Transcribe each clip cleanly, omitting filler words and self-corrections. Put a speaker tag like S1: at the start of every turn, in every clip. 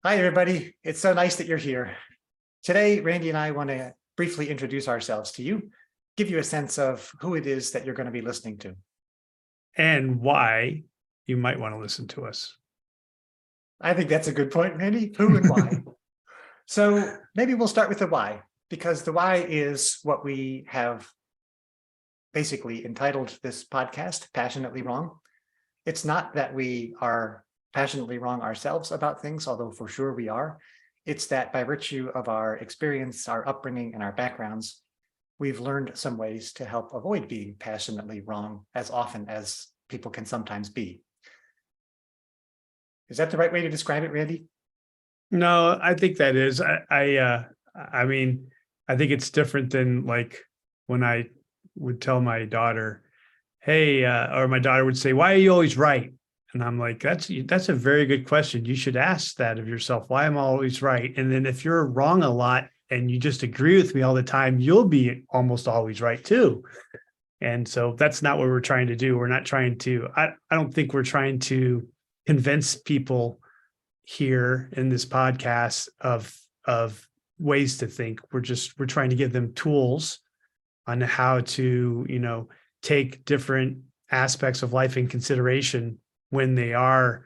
S1: Hi, everybody. It's so nice that you're here. Today, Randy and I want to briefly introduce ourselves to you, give you a sense of who it is that you're going to be listening to.
S2: And why you might want to listen to us.
S1: I think that's a good point, Randy. Who and why? So maybe we'll start with the why, because the why is what we have basically entitled this podcast, Passionately Wrong. It's not that we are passionately wrong ourselves about things, although for sure we are. It's that by virtue of our experience, our upbringing, and our backgrounds, we've learned some ways to help avoid being passionately wrong as often as people can sometimes be. Is that the right way to describe it, Randy?
S2: No, I think that is. I mean, I think it's different than like when I would tell my daughter, "Hey," or my daughter would say, "Why are you always right?" And I'm like, "That's a very good question. You should ask that of yourself. Why am I always right?" And then if you're wrong a lot and you just agree with me all the time, you'll be almost always right too. And so that's not what we're trying to do. We're not trying to. I don't think we're trying to convince people here in this podcast of ways to think. We're trying to give them tools on how to, take different aspects of life in consideration when they are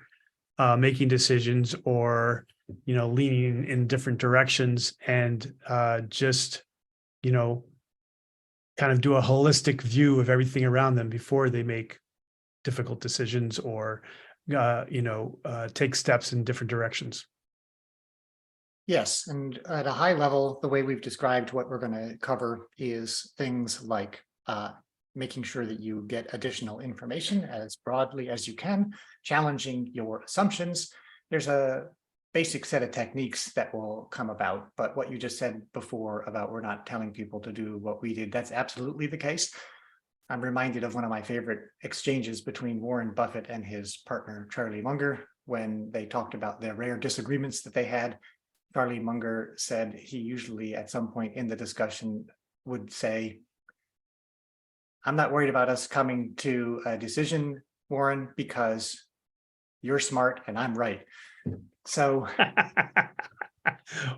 S2: making decisions or, leaning in different directions and just, you know, kind of do a holistic view of everything around them before they make difficult decisions or take steps in different directions.
S1: Yes, and at a high level, the way we've described what we're going to cover is things like making sure that you get additional information as broadly as you can, challenging your assumptions. There's a basic set of techniques that will come about, but what you just said before about we're not telling people to do what we did, that's absolutely the case. I'm reminded of one of my favorite exchanges between Warren Buffett and his partner, Charlie Munger, when they talked about the rare disagreements that they had. Charlie Munger said he usually at some point in the discussion would say, "I'm not worried about us coming to a decision, Warren, because you're smart and I'm right." So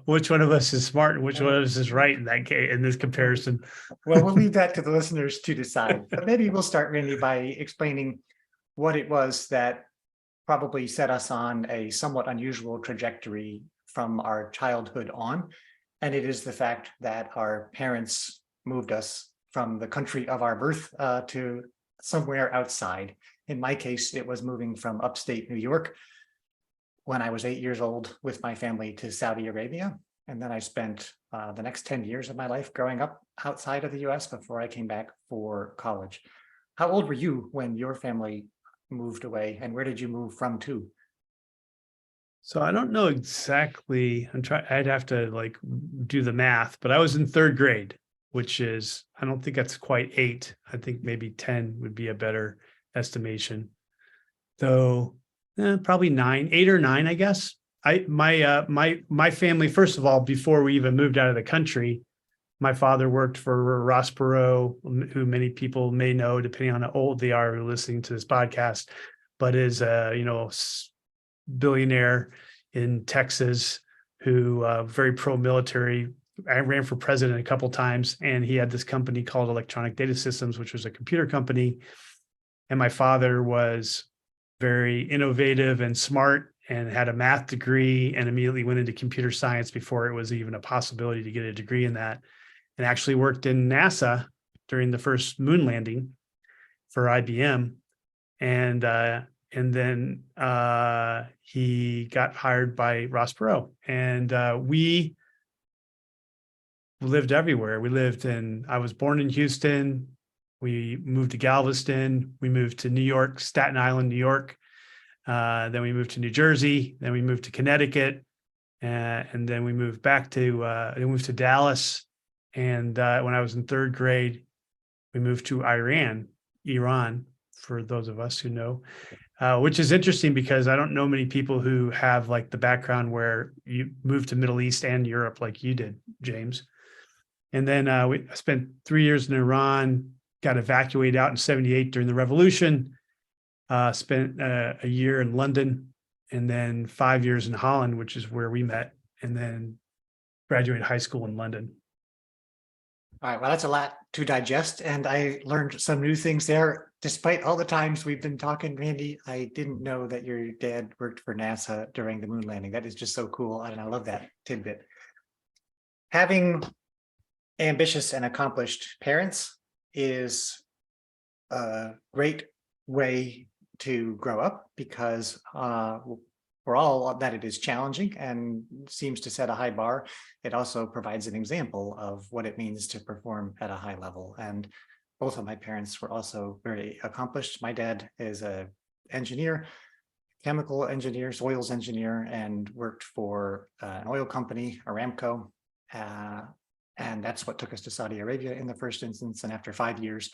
S2: Which one of us is smart and which one of us is right in that case, in this comparison?
S1: well, we'll leave that to the listeners to decide. But maybe we'll start, Randy, by explaining what it was that probably set us on a somewhat unusual trajectory from our childhood on. And it is the fact that our parents moved us from the country of our birth to somewhere outside. In my case, it was moving from upstate New York when I was 8 years old with my family to Saudi Arabia. And then I spent the next 10 years of my life growing up outside of the US before I came back for college. How old were you when your family moved away, and where did you move from to?
S2: So I don't know exactly. I'd have to do the math, but I was in third grade, which is, I don't think that's quite 8. I think maybe 10 would be a better estimation. Though probably 9, 8 or 9, I guess. My family, first of all, before we even moved out of the country, my father worked for Ross Perot, who many people may know, depending on how old they are who are listening to this podcast, but is billionaire in Texas who very pro-military. I ran for president a couple times, and he had this company called Electronic Data Systems, which was a computer company. And my father was very innovative and smart and had a math degree and immediately went into computer science before it was even a possibility to get a degree in that, and actually worked in NASA during the first moon landing for IBM. And then he got hired by Ross Perot, and we lived everywhere. I was born in Houston. We moved to Galveston. We moved to New York, Staten Island, New York. Then we moved to New Jersey. Then we moved to Connecticut. And then we moved back to Dallas. And when I was in third grade, we moved to Iran, for those of us who know, which is interesting because I don't know many people who have like the background where you moved to Middle East and Europe like you did, James. And then I spent 3 years in Iran, got evacuated out in 78 during the revolution, spent a year in London, and then 5 years in Holland, which is where we met, and then graduated high school in London.
S1: All right, well, that's a lot to digest, and I learned some new things there. Despite all the times we've been talking, Randy, I didn't know that your dad worked for NASA during the moon landing. That is just so cool, and I love that tidbit. Having ambitious and accomplished parents is a great way to grow up, because for all that it is challenging and seems to set a high bar, it also provides an example of what it means to perform at a high level. And both of my parents were also very accomplished. My dad is an engineer, chemical engineer, soils engineer, and worked for an oil company, Aramco. And that's what took us to Saudi Arabia in the first instance. And after 5 years,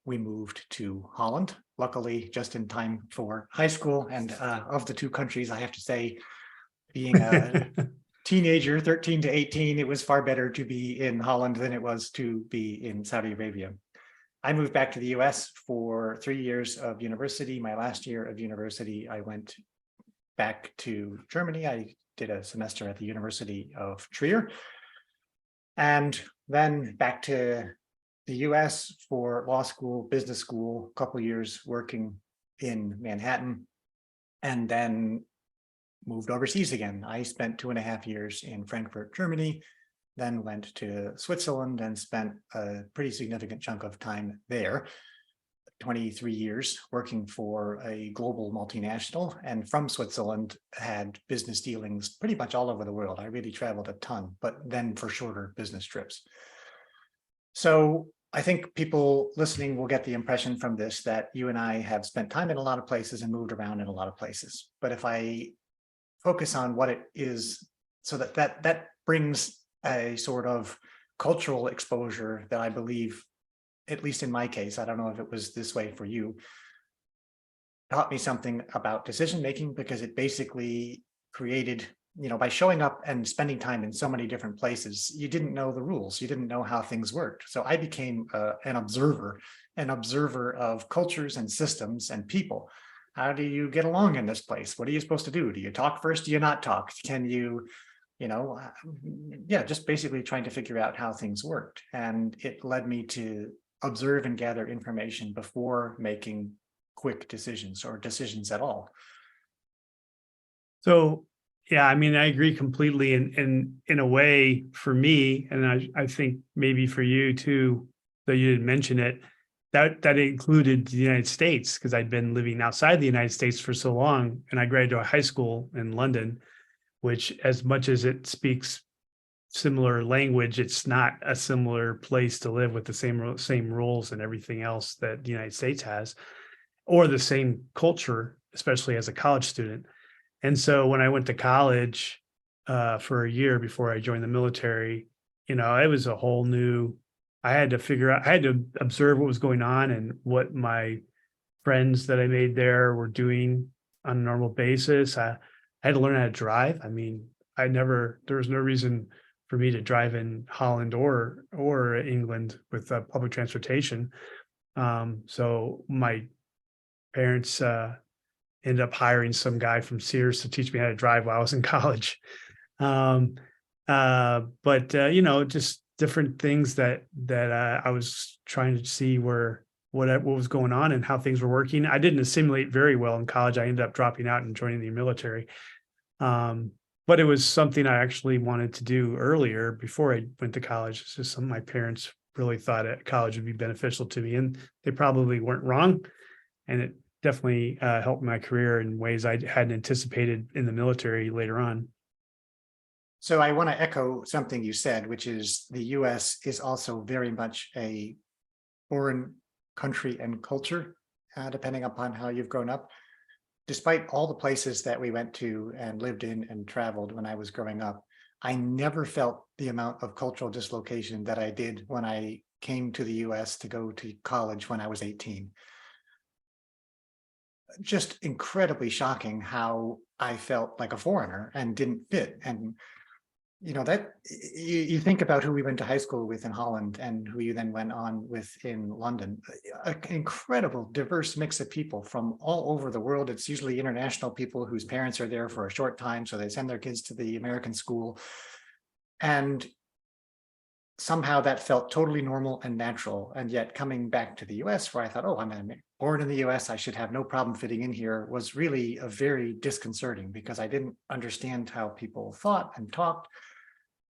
S1: we moved to Holland, luckily just in time for high school. And of the two countries, I have to say, being a teenager, 13 to 18, it was far better to be in Holland than it was to be in Saudi Arabia. I moved back to the US for 3 years of university. My last year of university, I went back to Germany. I did a semester at the University of Trier, and then back to the US for law school, business school, a couple of years working in Manhattan, and then moved overseas again. I spent 2.5 years in Frankfurt, Germany, then went to Switzerland and spent a pretty significant chunk of time there, 23 years working for a global multinational, and from Switzerland had business dealings pretty much all over the world. I really traveled a ton, but then for shorter business trips. So I think people listening will get the impression from this that you and I have spent time in a lot of places and moved around in a lot of places. But if I focus on what it is, so that brings a sort of cultural exposure that I believe, at least in my case, I don't know if it was this way for you, taught me something about decision making, because it basically created, by showing up and spending time in so many different places, you didn't know the rules, you didn't know how things worked. So I became an observer of cultures and systems and people. How do you get along in this place? What are you supposed to do? Do you talk first? Do you not talk? Can you, just basically trying to figure out how things worked. And it led me to observe and gather information before making quick decisions or decisions at all.
S2: So, yeah, I mean, I agree completely. And in a way, for me, and I think maybe for you too, though you didn't mention it, that included the United States, because I'd been living outside the United States for so long, and I graduated high school in London, which, as much as it speaks similar language, it's not a similar place to live with the same rules and everything else that the United States has, or the same culture, especially as a college student. And so when I went to college for a year before I joined the military, it was a whole new, I had to observe what was going on and what my friends that I made there were doing on a normal basis. I had to learn how to drive. I mean, there was no reason for me to drive in Holland or England with public transportation. So my parents ended up hiring some guy from Sears to teach me how to drive while I was in college. But just different things that I was trying to see what was going on and how things were working. I didn't assimilate very well in college. I ended up dropping out and joining the military. But it was something I actually wanted to do earlier before I went to college. It's just something my parents really thought at college would be beneficial to me, and they probably weren't wrong. And it definitely helped my career in ways I hadn't anticipated in the military later on.
S1: So I want to echo something you said, which is the US is also very much a foreign country and culture, depending upon how you've grown up. Despite all the places that we went to and lived in and traveled when I was growing up, I never felt the amount of cultural dislocation that I did when I came to the US to go to college when I was 18. Just incredibly shocking how I felt like a foreigner and didn't fit. And that you think about who we went to high school with in Holland and who you then went on with in London. An incredible diverse mix of people from all over the world. It's usually international people whose parents are there for a short time, so they send their kids to the American school. And somehow that felt totally normal and natural. And yet coming back to the US, where I thought, oh, I'm born in the US, I should have no problem fitting in here, was really a very disconcerting, because I didn't understand how people thought and talked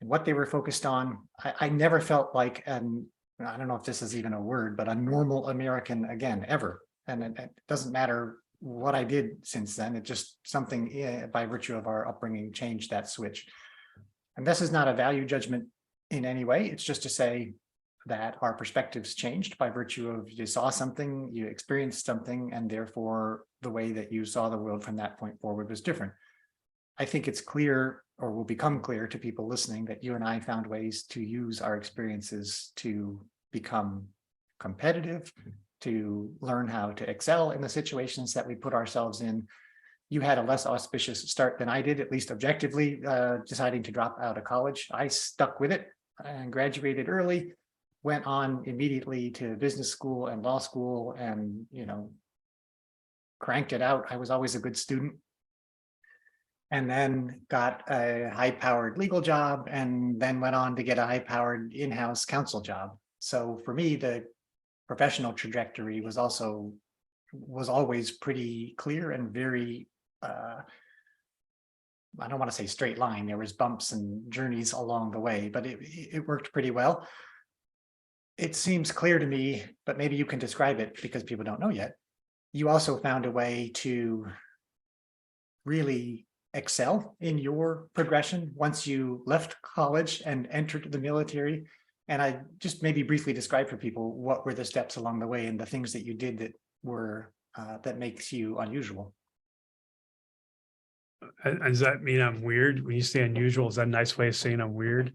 S1: and what they were focused on. I never felt like I don't know if this is even a word, but a normal American again, ever. And it doesn't matter what I did since then. It just something by virtue of our upbringing changed that switch. And this is not a value judgment in any way. It's just to say that our perspectives changed by virtue of you saw something, you experienced something, and therefore the way that you saw the world from that point forward was different. I think it's clear, or will become clear to people listening, that you and I found ways to use our experiences to become competitive, to learn how to excel in the situations that we put ourselves in. You had a less auspicious start than I did, at least objectively, deciding to drop out of college. I stuck with it and graduated early, went on immediately to business school and law school, and cranked it out. I was always a good student. And then got a high-powered legal job, and then went on to get a high-powered in-house counsel job. So for me, the professional trajectory was always pretty clear and very, I don't want to say straight line. There was bumps and journeys along the way, but it worked pretty well. It seems clear to me, but maybe you can describe it because people don't know yet. You also found a way to really excel in your progression once you left college and entered the military. And I just maybe briefly describe for people what were the steps along the way and the things that you did that were that makes you unusual.
S2: Does that mean I'm weird? When you say unusual, is that a nice way of saying I'm weird?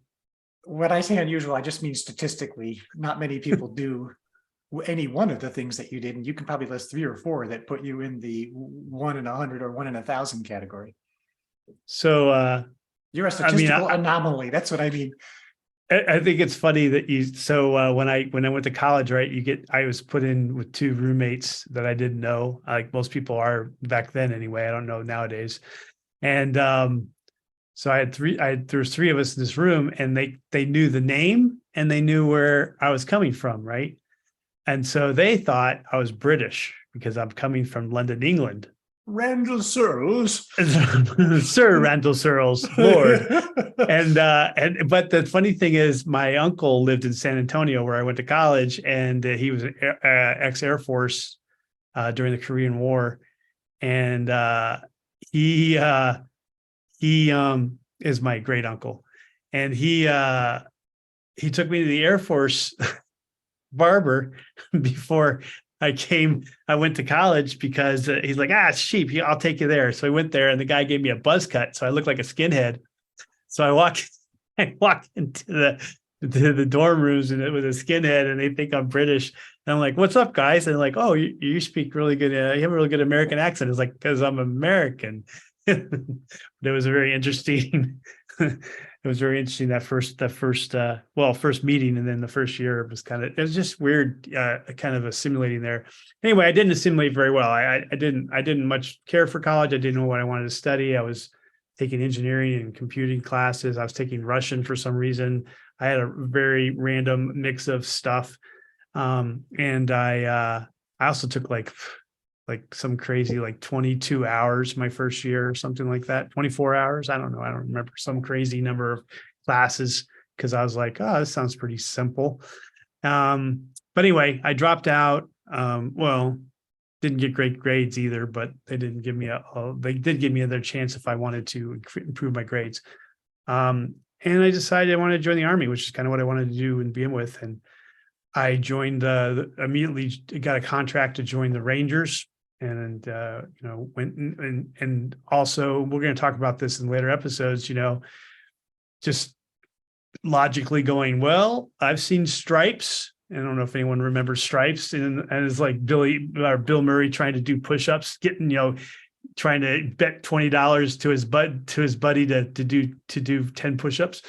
S1: When I say unusual, I just mean statistically, not many people do any one of the things that you did. And you can probably list 3 or 4 that put you in the 1 in 100 or 1 in 1,000 category.
S2: So
S1: you're a statistical anomaly. That's what I mean.
S2: I think it's funny that when I went to college, right, I was put in with 2 roommates that I didn't know, like most people are back then anyway. I don't know nowadays. And so there was 3 of us in this room, and they knew the name and they knew where I was coming from, right? And so they thought I was British because I'm coming from London, England.
S1: Randall Searles.
S2: Sir Randall Searles, Lord. But the funny thing is, my uncle lived in San Antonio where I went to college, and he was ex-Air Force during the Korean War. And he is my great uncle. And he took me to the Air Force barber before I went to college, because he's like, it's cheap. I'll take you there. So I went there, and the guy gave me a buzz cut. So I looked like a skinhead. So I walk into the dorm rooms and it was a skinhead, and they think I'm British. And I'm like, what's up, guys? And they're like, oh, you speak really good. You have a really good American accent. It's like, because I'm American. It was a very interesting. It was very interesting that first meeting, and then the first year it was just weird, kind of assimilating there. Anyway, I didn't assimilate very well. I didn't much care for college. I didn't know what I wanted to study. I was taking engineering and computing classes. I was taking Russian for some reason. I had a very random mix of stuff, and I also took like some crazy 22 hours my first year or something like that, 24 hours. I don't know. I don't remember, some crazy number of classes, because I was like, oh, this sounds pretty simple. But anyway, I dropped out. Didn't get great grades either, but they didn't give me they did give me another chance if I wanted to improve my grades. And I decided I wanted to join the Army, which is kind of what I wanted to do and begin with. And I joined, immediately got a contract to join the Rangers. And, went and also, we're going to talk about this in later episodes, just logically going, well, I've seen Stripes. I don't know if anyone remembers Stripes, and it's like Bill Murray trying to do push-ups, getting, trying to bet $20 to his buddy to do 10 push-ups.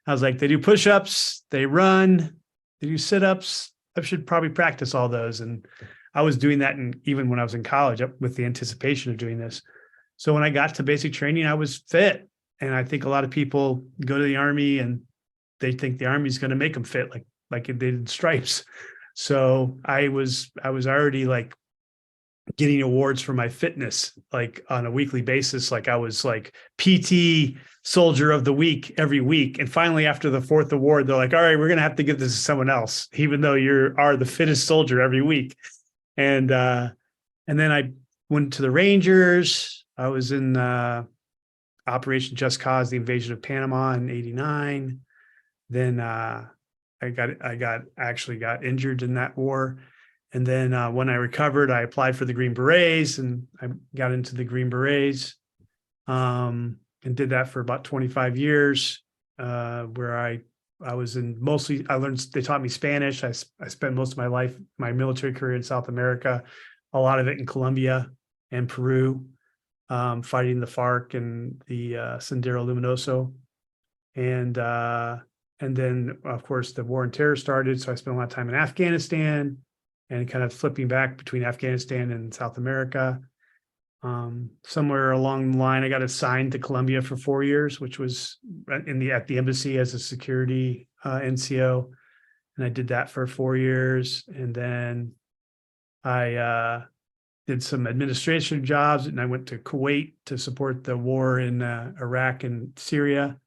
S2: I was like, they do push-ups, they run, they do sit-ups. I should probably practice all those. And I was doing that, and even when I was in college, with the anticipation of doing this. So when I got to basic training, I was fit. And I think a lot of people go to the Army and they think the Army is going to make them fit, like it did in stripes. So I was already like getting awards for my fitness, like on a weekly basis. Like I was like PT soldier of the week every week. And finally, after the fourth award, they're like, all right, we're going to have to give this to someone else, even though you are the fittest soldier every week. And then I went to the Rangers. I was in Operation Just Cause, the invasion of Panama in '89. Then I actually got injured in that war. And then when I recovered, I applied for the Green Berets, and I got into the Green Berets, and did that for about 25 years, where I was in mostly, they taught me Spanish. I spent most of my life, my military career in South America, a lot of it in Colombia and Peru, fighting the FARC and the Sendero Luminoso. And then, of course, the war on terror started. So I spent a lot of time in Afghanistan and kind of flipping back between Afghanistan and South America. Somewhere along the line, I got assigned to Colombia for 4 years, which was at the embassy as a security NCO. And I did that for 4 years. And then I did some administration jobs, and I went to Kuwait to support the war in Iraq and Syria.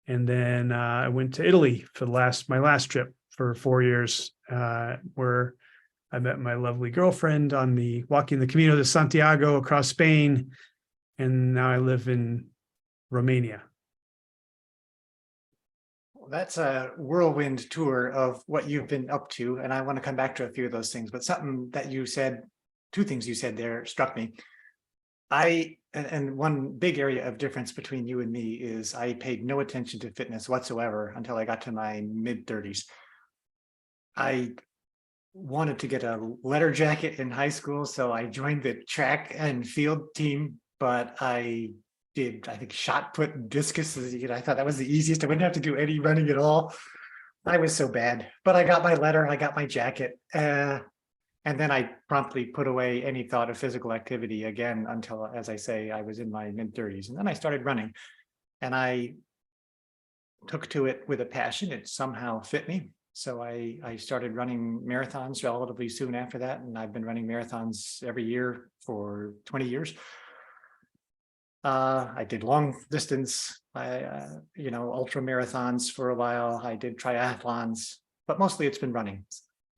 S2: And then I went to Italy for my last trip for 4 years, where I met my lovely girlfriend on walking the Camino de Santiago across Spain. And now I live in Romania.
S1: Well, that's a whirlwind tour of what you've been up to. And I want to come back to a few of those things, but something that you said, two things you said there struck me. And one big area of difference between you and me is I paid no attention to fitness whatsoever until I got to my mid-30s. I wanted to get a letter jacket in high school, so I joined the track and field team, but I think, shot put and discus. I thought that was the easiest. I wouldn't have to do any running at all. I was so bad, but I got my letter, I got my jacket. And then I promptly put away any thought of physical activity again until, as I say, I was in my mid-30s. And then I started running, and I took to it with a passion. It somehow fit me. So I started running marathons relatively soon after that. And I've been running marathons every year for 20 years. I did long distance, ultra marathons for a while. I did triathlons, but mostly it's been running.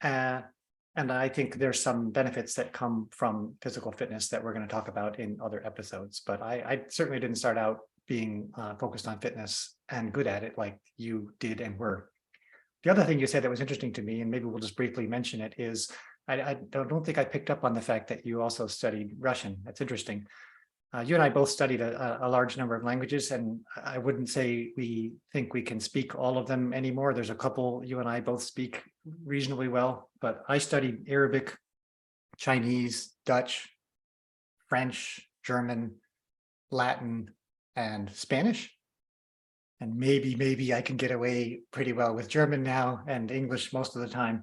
S1: And I think there's some benefits that come from physical fitness that we're going to talk about in other episodes. But I certainly didn't start out being focused on fitness and good at it like you did and were. The other thing you said that was interesting to me, and maybe we'll just briefly mention it, is I don't think I picked up on the fact that you also studied Russian. That's interesting. You and I both studied a large number of languages, and I wouldn't say we think we can speak all of them anymore. There's a couple you and I both speak reasonably well, but I studied Arabic, Chinese, Dutch, French, German, Latin, and Spanish. And maybe I can get away pretty well with German now, and English most of the time.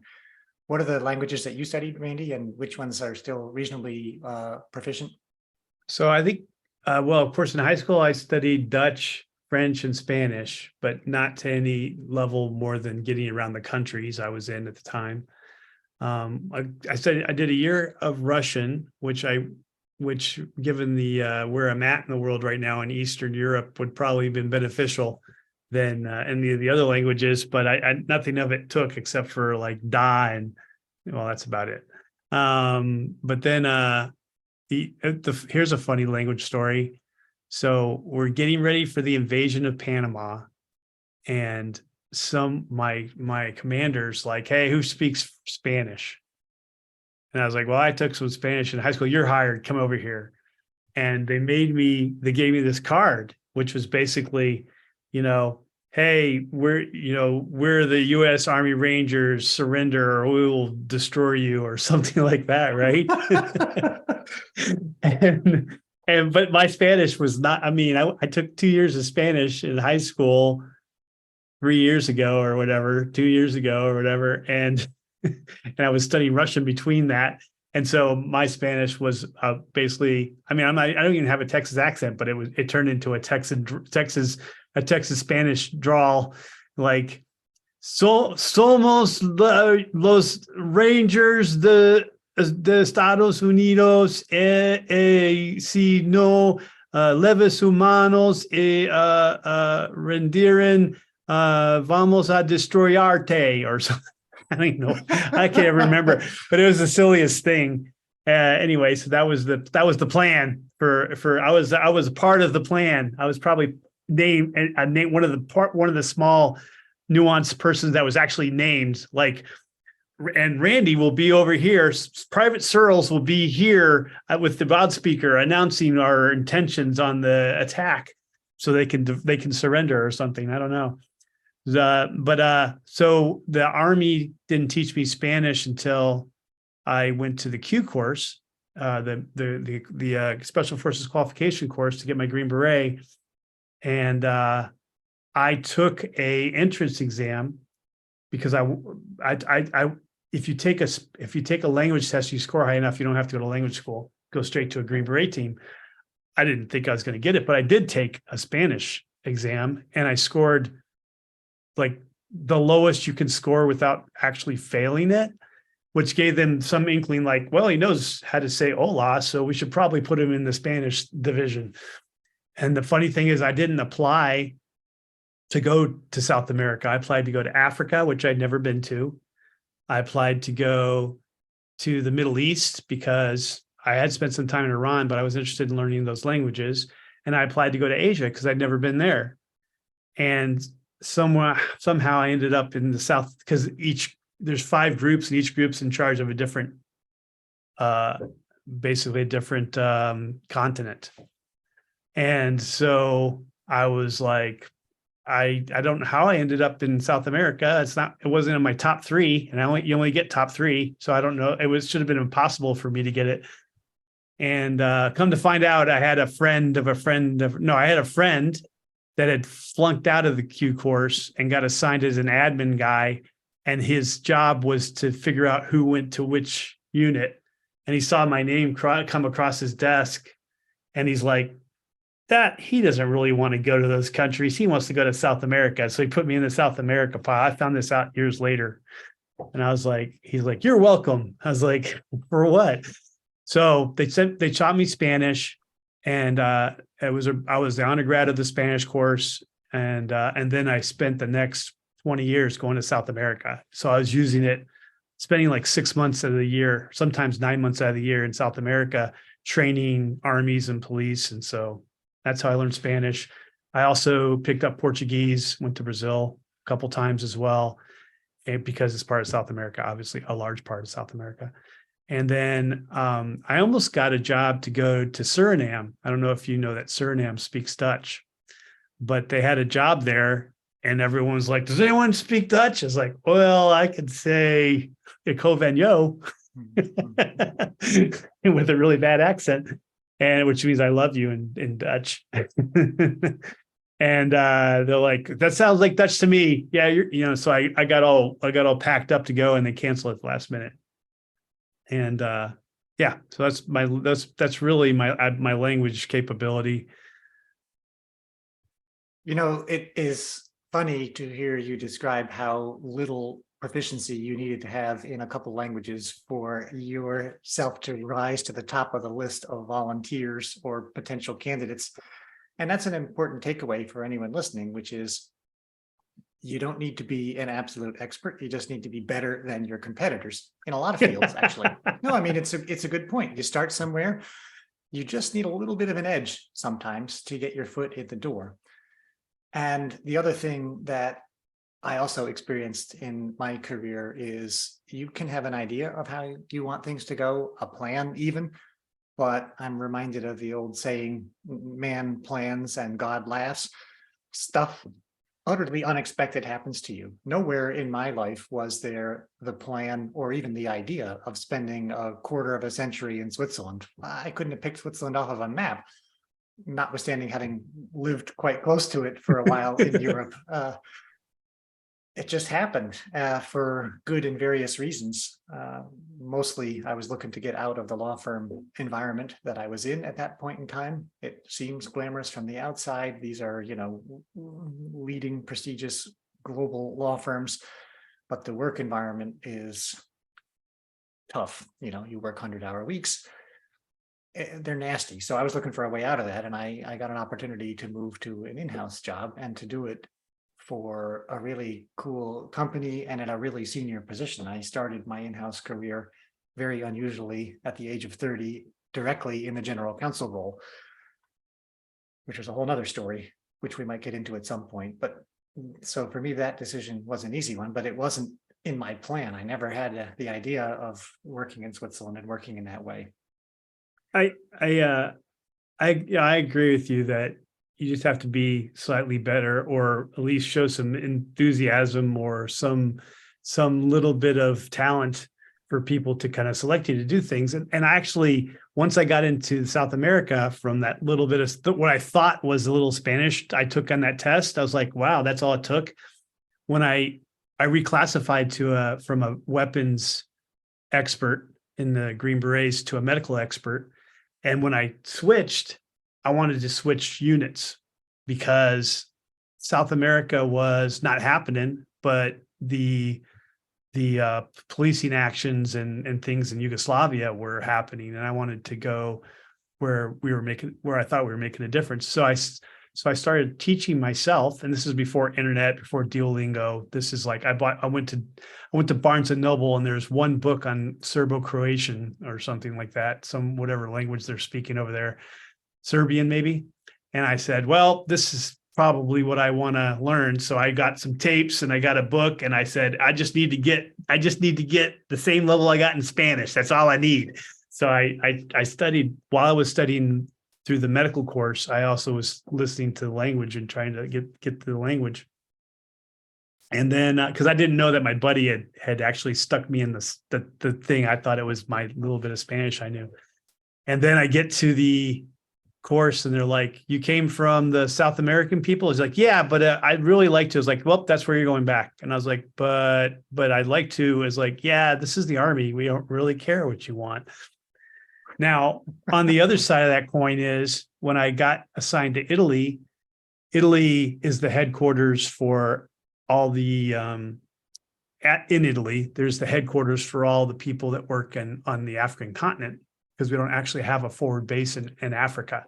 S1: What are the languages that you studied, Randy, and which ones are still reasonably proficient?
S2: So I think, well, of course, in high school, I studied Dutch, French, and Spanish, but not to any level more than getting around the countries I was in at the time. I did a year of Russian, which given the where I'm at in the world right now in Eastern Europe would probably have been beneficial than any of the other languages, but I nothing of it took except for like da, and well, that's about it. But then here's a funny language story. So we're getting ready for the invasion of Panama, and my commander's like, hey, who speaks Spanish? And I was like, well, I took some Spanish in high school. You're hired. Come over here. And they gave me this card, which was basically, hey, we're the U.S. Army Rangers, surrender or we will destroy you, or something like that, right? but my Spanish was not, I mean, I took 2 years of Spanish in high school 3 years ago or whatever, 2 years ago or whatever. And, and I was studying Russian between that. And so my Spanish was basically, I mean, I don't even have a Texas accent, but it turned into a Texas Spanish drawl, like, somos los Rangers de Estados Unidos, si no leves humanos rendiren, vamos a destruyarte, or something. I don't know. I can't remember, but it was the silliest thing. Anyway, so that was the plan for I was a part of the plan. I was probably named one of the small nuanced persons that was actually named, like, and Randy will be over here. Private Searles will be here with the loudspeaker announcing our intentions on the attack, so they can surrender or something. I don't know. So the Army didn't teach me Spanish until I went to the Q course, the Special Forces Qualification course, to get my Green Beret, and I took a entrance exam because if you take a language test, you score high enough, you don't have to go to language school, go straight to a Green Beret team. I didn't think I was going to get it, but I did take a Spanish exam, and I scored like the lowest you can score without actually failing it, which gave them some inkling, like, well, he knows how to say hola, so we should probably put him in the Spanish division. And the funny thing is, I didn't apply to go to South America. I applied to go to Africa, which I'd never been to. I applied to go to the Middle East because I had spent some time in Iran, but I was interested in learning those languages. And I applied to go to Asia because I'd never been there. And somehow I ended up in the South, because there's 5 groups, and each group's in charge of a different, basically a different continent. And so I was like, I don't know how I ended up in South America. It wasn't in my top 3, and you only get top 3. So I don't know. Should have been impossible for me to get it. And come to find out, I had a friend that had flunked out of the Q course and got assigned as an admin guy. And his job was to figure out who went to which unit. And he saw my name come across his desk, and he's like, he doesn't really want to go to those countries. He wants to go to South America. So he put me in the South America pile. I found this out years later. And I was like, he's like, you're welcome. I was like, for what? So they taught me Spanish, and I was the undergrad of the Spanish course. And then I spent the next 20 years going to South America. So I was spending like 6 months of the year, sometimes 9 months out of the year in South America, training armies and police. And so that's how I learned Spanish. I also picked up Portuguese, went to Brazil a couple times as well, because it's part of South America, obviously a large part of South America. And then I almost got a job to go to Suriname. I don't know if you know that Suriname speaks Dutch, but they had a job there, and everyone was like, does anyone speak Dutch? I was like, well, I could say Ik hoop en yo with a really bad accent, and which means I love you in Dutch. And they're like, that sounds like Dutch to me. Yeah, so I got all packed up to go, and they canceled it at the last minute. And yeah, so that's really my language capability.
S1: It is funny to hear you describe how little proficiency you needed to have in a couple languages for yourself to rise to the top of the list of volunteers or potential candidates. And that's an important takeaway for anyone listening, which is you don't need to be an absolute expert. You just need to be better than your competitors in a lot of fields, actually. No, I mean, it's a good point. You start somewhere. You just need a little bit of an edge sometimes to get your foot in the door. And the other thing that I also experienced in my career is you can have an idea of how you want things to go, a plan even, but I'm reminded of the old saying, man plans and God laughs. Stuff utterly unexpected happens to you. Nowhere in my life was there the plan or even the idea of spending a quarter of a century in Switzerland. I couldn't have picked Switzerland off of a map, notwithstanding having lived quite close to it for a while in Europe. It just happened for good and various reasons. Mostly, I was looking to get out of the law firm environment that I was in at that point in time. It seems glamorous from the outside. These are, leading prestigious global law firms, but the work environment is tough. You work 100-hour weeks. They're nasty. So I was looking for a way out of that, and I got an opportunity to move to an in-house job and to do it for a really cool company and at a really senior position. I started my in-house career very unusually at the age of 30, directly in the general counsel role, which was a whole nother story, which we might get into at some point. But so for me, that decision was an easy one, but it wasn't in my plan. I never had the idea of working in Switzerland and working in that way.
S2: I agree with you that you just have to be slightly better, or at least show some enthusiasm or some little bit of talent for people to kind of select you to do things. And actually, once I got into South America, from that little bit of what I thought was a little Spanish I took on that test, I was like, wow, that's all it took. When I reclassified from a weapons expert in the Green Berets to a medical expert. And when I switched, I wanted to switch units because South America was not happening, but the policing actions and things in Yugoslavia were happening, and I wanted to go where I thought we were making a difference. So I started teaching myself, and this is before internet, before Duolingo. This is like I went to Barnes and Noble, and there's one book on Serbo-Croatian or something like that, some whatever language they're speaking over there. Serbian maybe. And I said, well, this is probably what I want to learn. So I got some tapes and I got a book, and I said, I just need to get the same level I got in Spanish. That's all I need. So I studied while I was studying through the medical course. I also was listening to the language and trying to get to the language. And then, because I didn't know that my buddy had actually stuck me in the thing. I thought it was my little bit of Spanish I knew. And then I get to the course and they're like, you came from the South American people? He's like, yeah, but I'd really like to. I was like, well, that's where you're going back. And I was like, but I'd like to. Is like, yeah, this is the Army. We don't really care what you want. Now, on the other side of that coin is when I got assigned to Italy, Italy is the headquarters for all the in Italy, there's the headquarters for all the people that work on the African continent, because we don't actually have a forward base in Africa.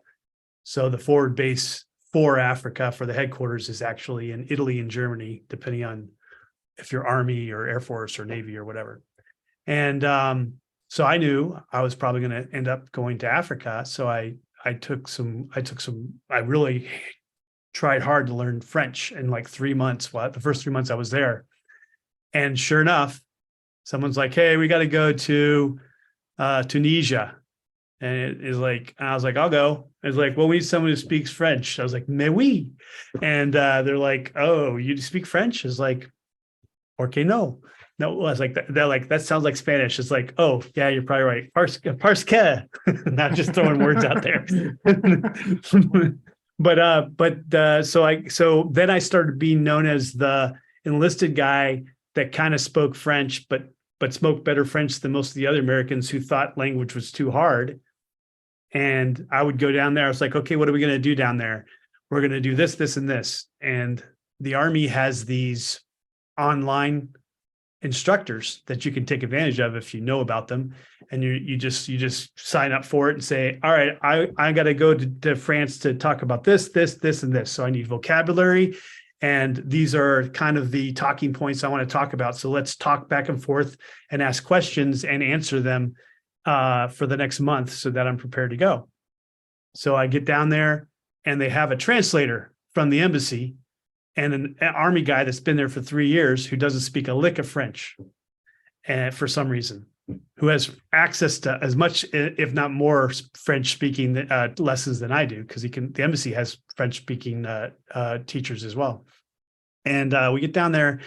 S2: So the forward base for Africa, for the headquarters, is actually in Italy and Germany, depending on if you're Army or Air Force or Navy or whatever. And so I knew I was probably going to end up going to Africa. So I really tried hard to learn French in like 3 months. Well, the first 3 months I was there. And sure enough, someone's like, hey, we got to go to Tunisia. And it is like, I was like, I'll go. It's like, well, we need someone who speaks French. I was like, mais oui. And they're like, oh, you speak French? It's like, okay, no. No, I was like, they're like, that sounds like Spanish. It's like, oh, yeah, you're probably right. Parce que. Not just throwing words out there. So then I started being known as the enlisted guy that kind of spoke French, but spoke better French than most of the other Americans who thought language was too hard. And I would go down there. I was like, okay, what are we going to do down there? We're going to do this, this, and this. And the Army has these online instructors that you can take advantage of if you know about them. And you just sign up for it and say, all right, I got to go to France to talk about this, and this. So I need vocabulary. And these are kind of the talking points I want to talk about. So let's talk back and forth and ask questions and answer them for the next month so that I'm prepared to go. So I get down there and they have a translator from the embassy and an Army guy that's been there for 3 years who doesn't speak a lick of French, and for some reason, who has access to as much, if not more, French speaking lessons than I do, because the embassy has French speaking teachers as well. And we get down there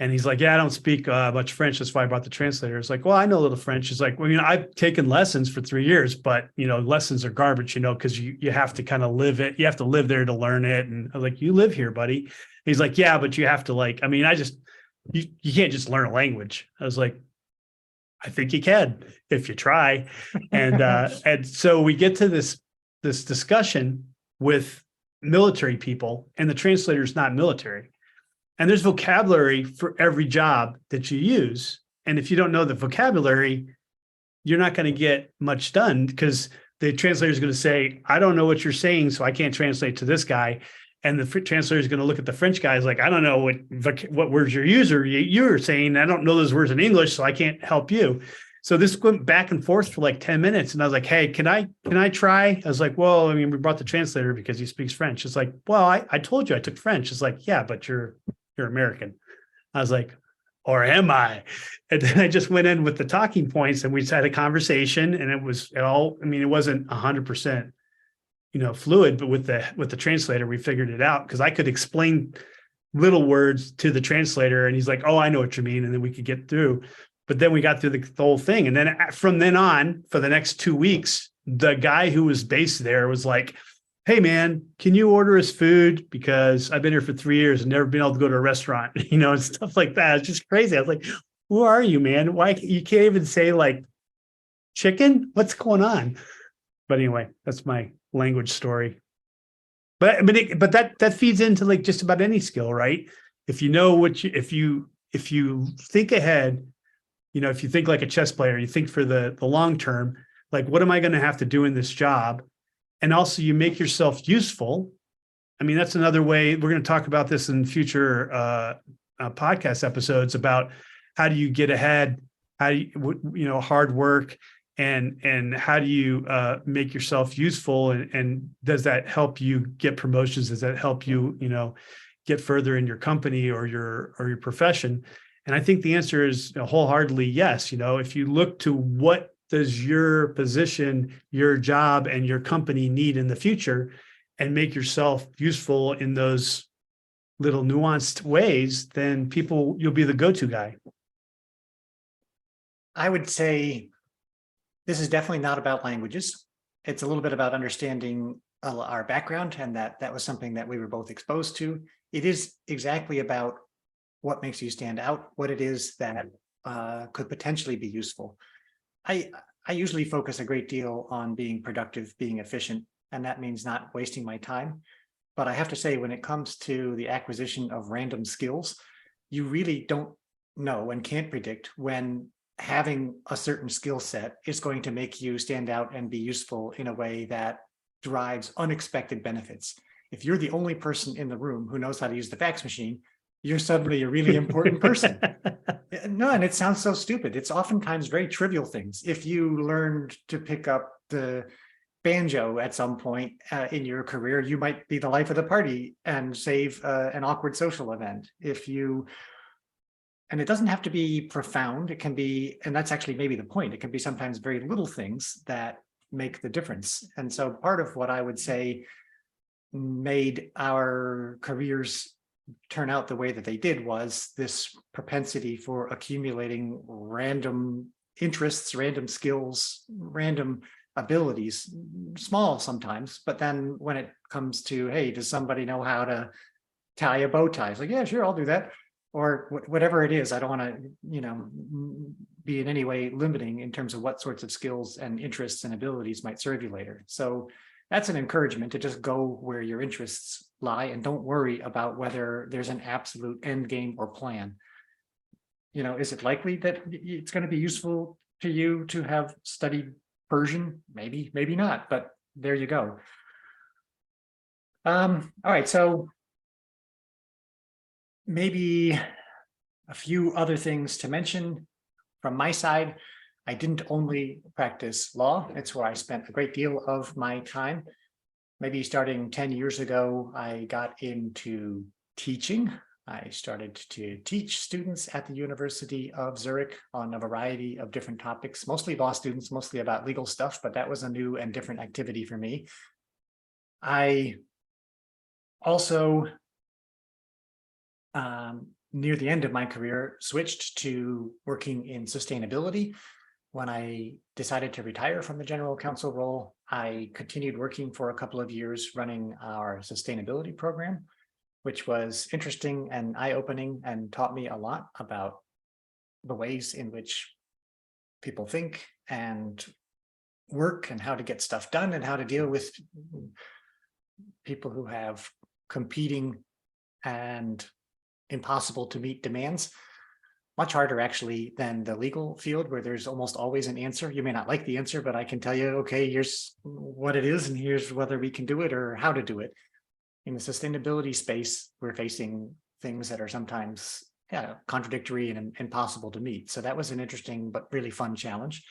S2: and he's like, yeah, I don't speak much French. That's why I brought the translator. It's like, well, I know a little French. It's like, well, I've taken lessons for 3 years, but, lessons are garbage, because you have to kind of live it. You have to live there to learn it. And I was like, you live here, buddy. He's like, yeah, but you have to you can't just learn a language. I was like, I think you can if you try. And so we get to this discussion with military people, and the translator is not military. And there's vocabulary for every job that you use. And if you don't know the vocabulary, you're not going to get much done, because the translator is going to say, I don't know what you're saying, so I can't translate to this guy. And the translator is going to look at the French guys like, I don't know what words you're saying. I don't know those words in English, so I can't help you. So this went back and forth for like 10 minutes. And I was like, hey, can I try? I was like, well, we brought the translator because he speaks French. It's like, well, I told you I took French. It's like, yeah, but you're American. I was like, or am I? And then I just went in with the talking points, and we just had a conversation, and it wasn't 100%, fluid, but with the translator, we figured it out, because I could explain little words to the translator, and he's like, oh, I know what you mean. And then we could get through. But then we got through the whole thing. And then from then on, for the next 2 weeks, the guy who was based there was like, hey man, can you order us food? Because I've been here for 3 years and never been able to go to a restaurant, and stuff like that. It's just crazy. I was like, who are you, man? Why you can't even say like chicken? What's going on? But anyway, that's my language story. But but that feeds into like just about any skill, right? If you know if you think ahead, if you think like a chess player, you think for the long term, like, what am I going to have to do in this job? And also you make yourself useful. That's another way. We're going to talk about this in future podcast episodes about how do you get ahead, how do you, hard work, and how do you make yourself useful, and does that help you get promotions? Does that help you, get further in your company or your profession? And I think the answer is wholeheartedly yes. If you look to what does your position, your job, and your company need in the future, and make yourself useful in those little nuanced ways, then you'll be the go-to guy.
S1: I would say this is definitely not about languages. It's a little bit about understanding our background, and that was something that we were both exposed to. It is exactly about what makes you stand out, what it is that could potentially be useful. I usually focus a great deal on being productive, being efficient, and that means not wasting my time. But I have to say, when it comes to the acquisition of random skills, you really don't know and can't predict when having a certain skill set is going to make you stand out and be useful in a way that derives unexpected benefits. If you're the only person in the room who knows how to use the fax machine, you're suddenly a really important person. No, and it sounds so stupid. It's oftentimes very trivial things. If you learned to pick up the banjo at some point in your career, you might be the life of the party and save an awkward social event. And it doesn't have to be profound. It can be, and that's actually maybe the point, it can be sometimes very little things that make the difference. And so part of what I would say made our careers turn out the way that they did was this propensity for accumulating random interests, random skills, random abilities, small sometimes, but then when it comes to, hey, does somebody know how to tie a bow tie? It's like, yeah, sure, I'll do that. Or whatever it is. I don't want to, be in any way limiting in terms of what sorts of skills and interests and abilities might serve you later. So that's an encouragement to just go where your interests lie and don't worry about whether there's an absolute end game or plan. Is it likely that it's going to be useful to you to have studied Persian? Maybe, maybe not, but there you go. All right, so maybe a few other things to mention from my side. I didn't only practice law. It's where I spent a great deal of my time. Maybe starting 10 years ago, I got into teaching. I started to teach students at the University of Zurich on a variety of different topics, mostly law students, mostly about legal stuff, but that was a new and different activity for me. I also near the end of my career, switched to working in sustainability. When I decided to retire from the general counsel role, I continued working for a couple of years running our sustainability program, which was interesting and eye-opening and taught me a lot about the ways in which people think and work and how to get stuff done and how to deal with people who have competing and impossible to meet demands. Much harder actually than the legal field, where there's almost always an answer. You may not like the answer, but I can tell you, okay, here's what it is and here's whether we can do it or how to do it. In the sustainability space, we're facing things that are sometimes contradictory and impossible to meet. So that was an interesting but really fun challenge.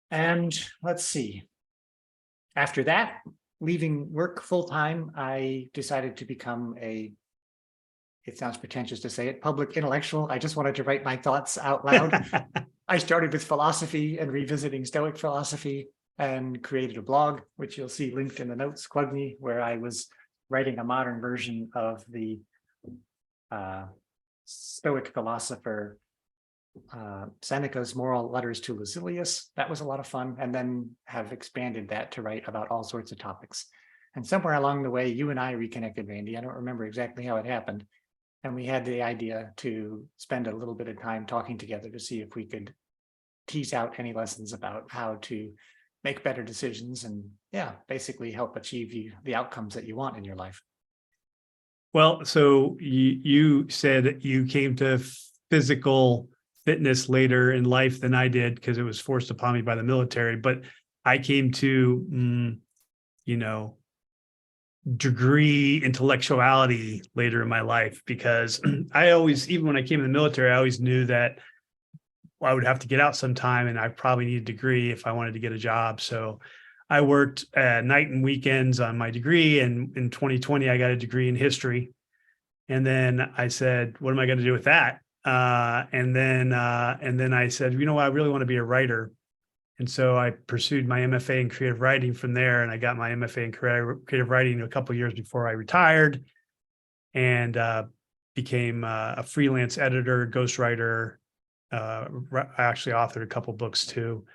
S1: And let's see. After that, leaving work full-time, I decided to become it sounds pretentious to say it, public intellectual. I just wanted to write my thoughts out loud. I started with philosophy and revisiting Stoic philosophy and created a blog, which you'll see linked in the notes, Quagny, where I was writing a modern version of the Stoic philosopher Seneca's Moral Letters to Lucilius. That was a lot of fun, and then have expanded that to write about all sorts of topics. And somewhere along the way, you and I reconnected, Randy. I don't remember exactly how it happened. And we had the idea to spend a little bit of time talking together to see if we could tease out any lessons about how to make better decisions and basically help achieve the outcomes that you want in your life.
S2: Well, so you said you came to physical fitness later in life than I did because it was forced upon me by the military, but I came to, degree intellectuality later in my life, because I always, even when I came in the military, I always knew that I would have to get out sometime and I probably need a degree if I wanted to get a job. So I worked night and weekends on my degree. And in 2020, I got a degree in history. And then I said, what am I going to do with that? And then I said, I really want to be a writer. And so I pursued my MFA in creative writing from there. And I got my MFA in creative writing a couple of years before I retired, and became a freelance editor, ghostwriter. I actually authored a couple books too.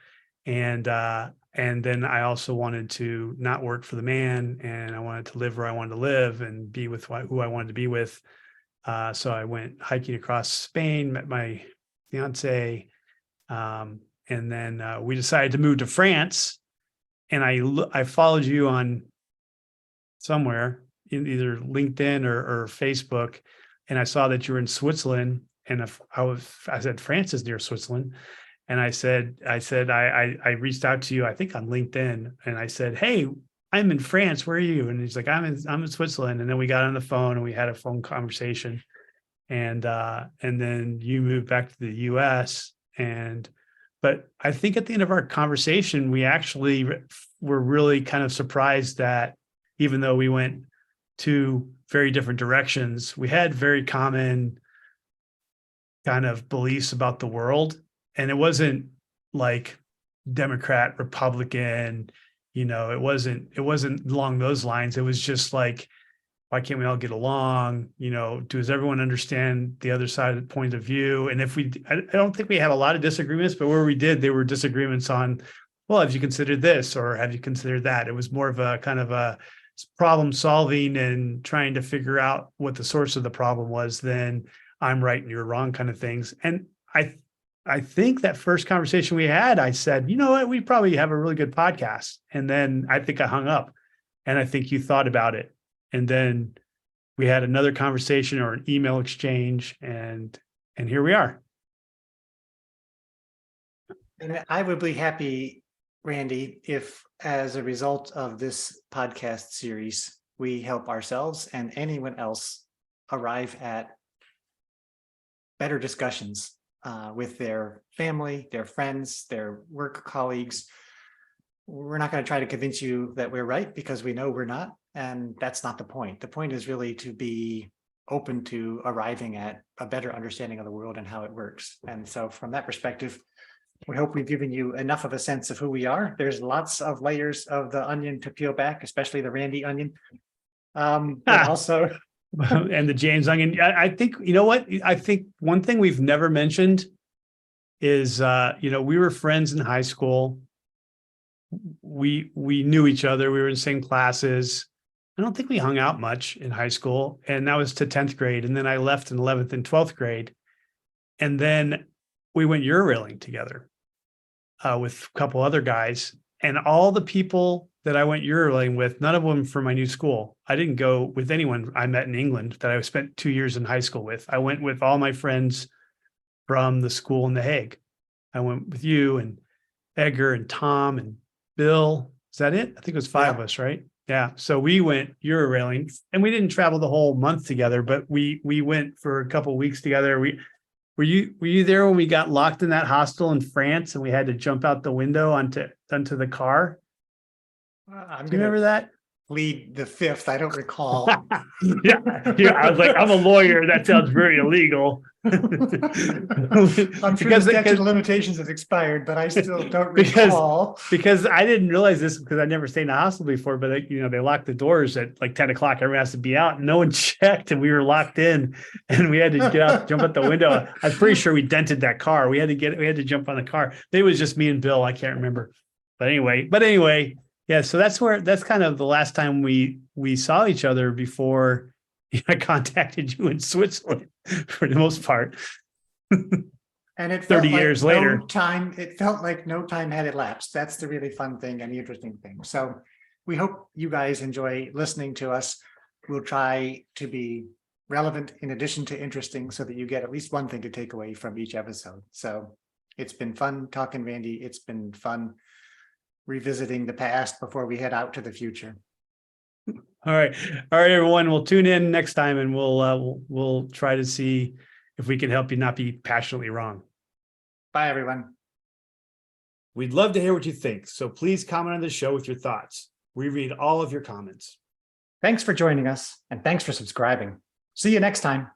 S2: And then I also wanted to not work for the man, and I wanted to live where I wanted to live and be with who I wanted to be with. So I went hiking across Spain, met my fiance, and then we decided to move to France. And I followed you on somewhere in either LinkedIn or Facebook, and I saw that you were in Switzerland. And I said, France is near Switzerland. And I reached out to you, I think on LinkedIn, and I said, hey, I'm in France. Where are you? And he's like, I'm in Switzerland. And then we got on the phone and we had a phone conversation. And then you moved back to the US. But I think at the end of our conversation, we actually were really kind of surprised that even though we went two very different directions, we had very common kind of beliefs about the world. And it wasn't like Democrat, Republican, it wasn't along those lines. It was just like, why can't we all get along? Does everyone understand the other side of the point of view? And I don't think we had a lot of disagreements, but where we did, they were disagreements on, well, have you considered this or have you considered that? It was more of a kind of a problem solving and trying to figure out what the source of the problem was than I'm right and you're wrong kind of things. And I think that first conversation we had, I said, you know what, we probably have a really good podcast. And then I think I hung up, and I think you thought about it. And then we had another conversation or an email exchange, and here we are.
S1: And I would be happy, Randy, if as a result of this podcast series, we help ourselves and anyone else arrive at better discussions with their family, their friends, their work colleagues. We're not going to try to convince you that we're right, because we know we're not. And that's not the point. The point is really to be open to arriving at a better understanding of the world and how it works. And so from that perspective, we hope we've given you enough of a sense of who we are. There's lots of layers of the onion to peel back, especially the Randy onion. But also
S2: and the James Onion. I think, you know what? I think one thing we've never mentioned is, we were friends in high school. We knew each other. We were in the same classes. I don't think we hung out much in high school, and that was to 10th grade. And then I left in 11th and 12th grade. And then we went Eurorailing together with a couple other guys. And all the people that I went Eurorailing with, none of them from my new school. I didn't go with anyone I met in England that I spent 2 years in high school with. I went with all my friends from the school in The Hague. I went with you and Edgar and Tom and Bill. Is that it? I think it was five of us, right? Yeah. So we went Eurorailing, and we didn't travel the whole month together, but we went for a couple of weeks together. Were you there when we got locked in that hostel in France and we had to jump out the window onto the car?
S1: I'm
S2: Do you remember that?
S1: Plead the fifth. I don't recall.
S2: Yeah. I was like, I'm a lawyer. That sounds very illegal.
S1: I'm sure the statute of limitations has expired, but I still don't recall.
S2: Because I didn't realize this because I never stayed in a hostel before, but they locked the doors at like 10 o'clock. Everyone has to be out. And no one checked, and we were locked in, and we had to get out, jump out the window. I'm pretty sure we dented that car. We had to jump on the car. It was just me and Bill. I can't remember. But anyway. Yeah, so that's kind of the last time we saw each other before I contacted you in Switzerland for the most part.
S1: And it
S2: 30 years later.
S1: It felt like no time had elapsed. That's the really fun thing and the interesting thing. So we hope you guys enjoy listening to us. We'll try to be relevant in addition to interesting so that you get at least one thing to take away from each episode. So it's been fun talking, Randy. It's been fun revisiting the past before we head out to the future.
S2: All right, everyone. We'll tune in next time, and we'll try to see if we can help you not be passionately wrong.
S1: Bye, everyone.
S2: We'd love to hear what you think, so please comment on the show with your thoughts. We read all of your comments.
S1: Thanks for joining us, and thanks for subscribing. See you next time.